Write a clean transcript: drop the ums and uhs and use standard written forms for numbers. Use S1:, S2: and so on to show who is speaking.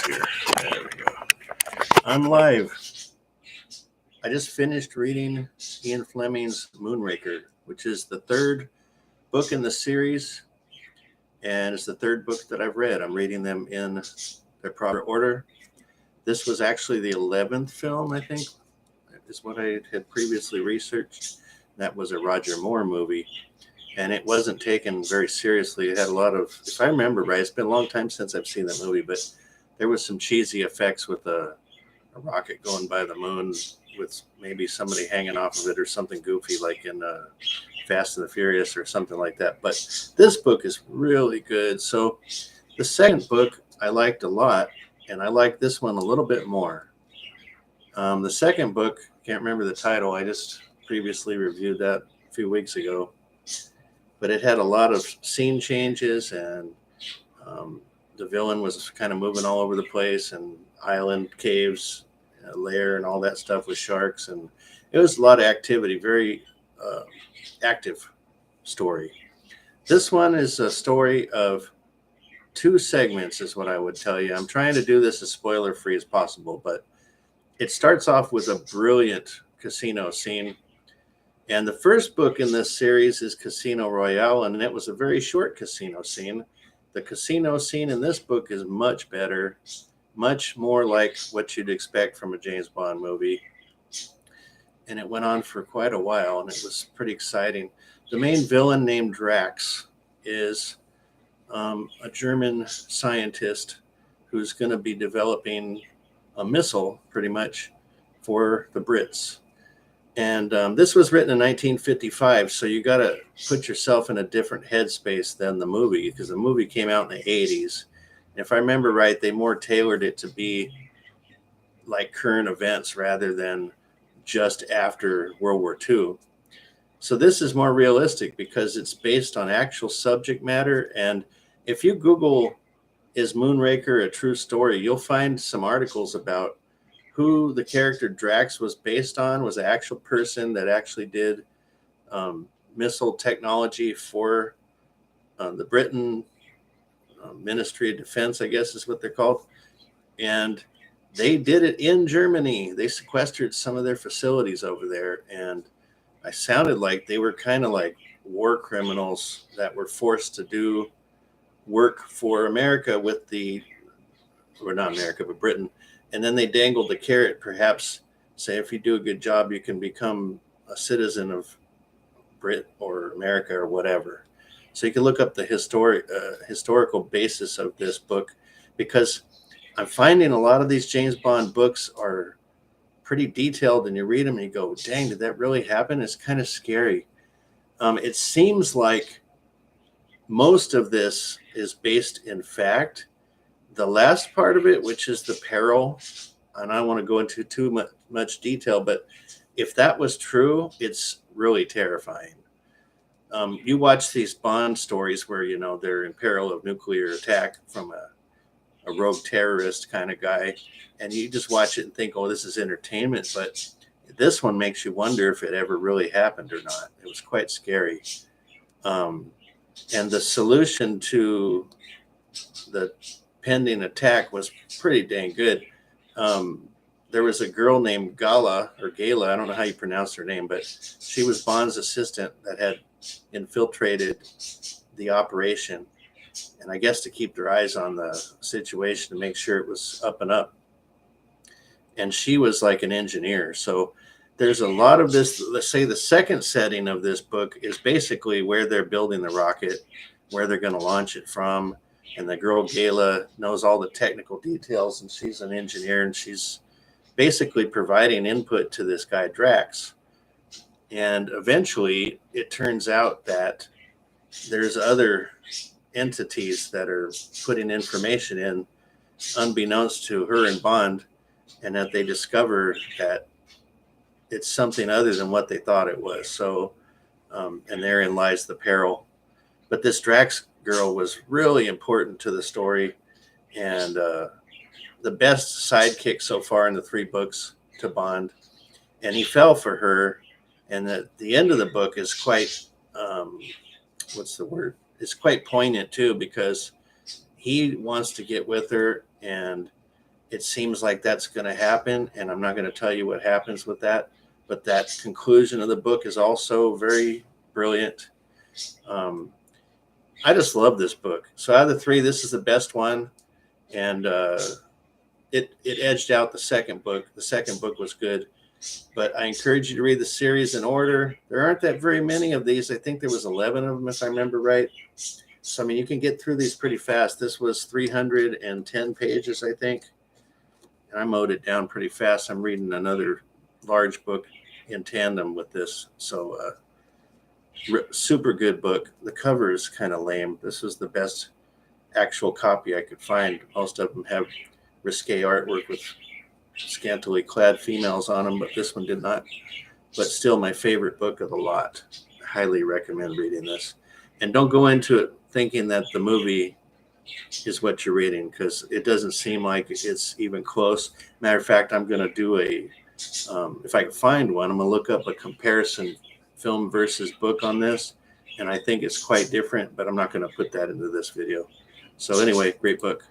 S1: here. There we go. I'm live. I just finished reading Ian Fleming's Moonraker, which is the third book in the series, and it's the third book that I've read. I'm reading them in their proper order. This was actually the 11th film, I think, is what I had previously researched. That was a Roger Moore movie, and it wasn't taken very seriously. It had a lot of, if I remember right, it's been a long time since I've seen that movie, but there was some cheesy effects with a rocket going by the moon with maybe somebody hanging off of it or something goofy like in Fast and the Furious or something like that. But this book is really good. So the second book I liked a lot, and I like this one a little bit more. The second book, can't remember the title. I just previously reviewed that a few weeks ago. But it had a lot of scene changes, and the villain was kind of moving all over the place, and island caves, lair, and all that stuff with sharks. And it was a lot of activity, very active story. This one is a story of two segments, is what I would tell you. I'm trying to do this as spoiler free as possible, but it starts off with a brilliant casino scene. And the first book in this series is Casino Royale, and it was a very short casino scene. The casino scene in this book is much better, much more like what you'd expect from a James Bond movie. And it went on for quite a while, and it was pretty exciting. The main villain, named Drax, is a German scientist who's going to be developing a missile, pretty much, for the Brits. And this was written in 1955, so you got to put yourself in a different headspace than the movie, because the movie came out in the 80s. And if I remember right, they more tailored it to be like current events rather than just after World War II. So this is more realistic because it's based on actual subject matter. And if you Google, is Moonraker a true story, you'll find some articles about who the character Drax was based on, was an actual person that actually did missile technology for the Britain Ministry of Defense, I guess is what they're called. And they did it in Germany. They sequestered some of their facilities over there. And I sounded like they were kind of like war criminals that were forced to do work for America with the, or not America, but Britain. And then they dangled the carrot, perhaps say, if you do a good job, you can become a citizen of Brit or America or whatever. So you can look up the historical basis of this book, because I'm finding a lot of these James Bond books are pretty detailed, and you read them and you go, dang, did that really happen? It's kind of scary. It seems like most of this is based in fact. The last part of it, which is the peril, and I don't want to go into too much detail, but if that was true, it's really terrifying. You watch these Bond stories where, you know, they're in peril of nuclear attack from a rogue terrorist kind of guy, and you just watch it and think, oh, this is entertainment. But this one makes you wonder if it ever really happened or not. It was quite scary. And the solution to the pending attack was pretty dang good. There was a girl named Gala, or Gala, I don't know how you pronounce her name, but she was Bond's assistant that had infiltrated the operation, and I guess to keep their eyes on the situation to make sure it was up and up. And she was like an engineer. So there's a lot of this. Let's say the second setting of this book is basically where they're building the rocket, where they're going to launch it from. And the girl Gala knows all the technical details, and she's an engineer, and she's basically providing input to this guy Drax. And eventually it turns out that there's other entities that are putting information in unbeknownst to her and Bond, and that they discover that it's something other than what they thought it was. So, and therein lies the peril. But this Drax girl was really important to the story, and the best sidekick so far in the three books to Bond. And he fell for her. And the end of the book is quite, what's the word? It's quite poignant too, because he wants to get with her, and it seems like that's going to happen, and I'm not going to tell you what happens with that, but that conclusion of the book is also very brilliant. I just love this book. So out of the three, this is the best one, and it edged out the second book. The second book was good, but I encourage you to read the series in order. There aren't that very many of these. I think there was 11 of them, if I remember right. So, I mean, you can get through these pretty fast. This was 310 pages, I think. And I mowed it down pretty fast. I'm reading another large book in tandem with this. So, super good book. The cover is kind of lame. This was the best actual copy I could find. Most of them have risque artwork with scantily clad females on them, but this one did not. But still my favorite book of the lot. I highly recommend reading this. And don't go into it thinking that the movie is what you're reading, because it doesn't seem like it's even close. Matter of fact, I'm going to do if I can find one, I'm going to look up a comparison film versus book on this. And I think it's quite different, but I'm not going to put that into this video. So anyway, great book.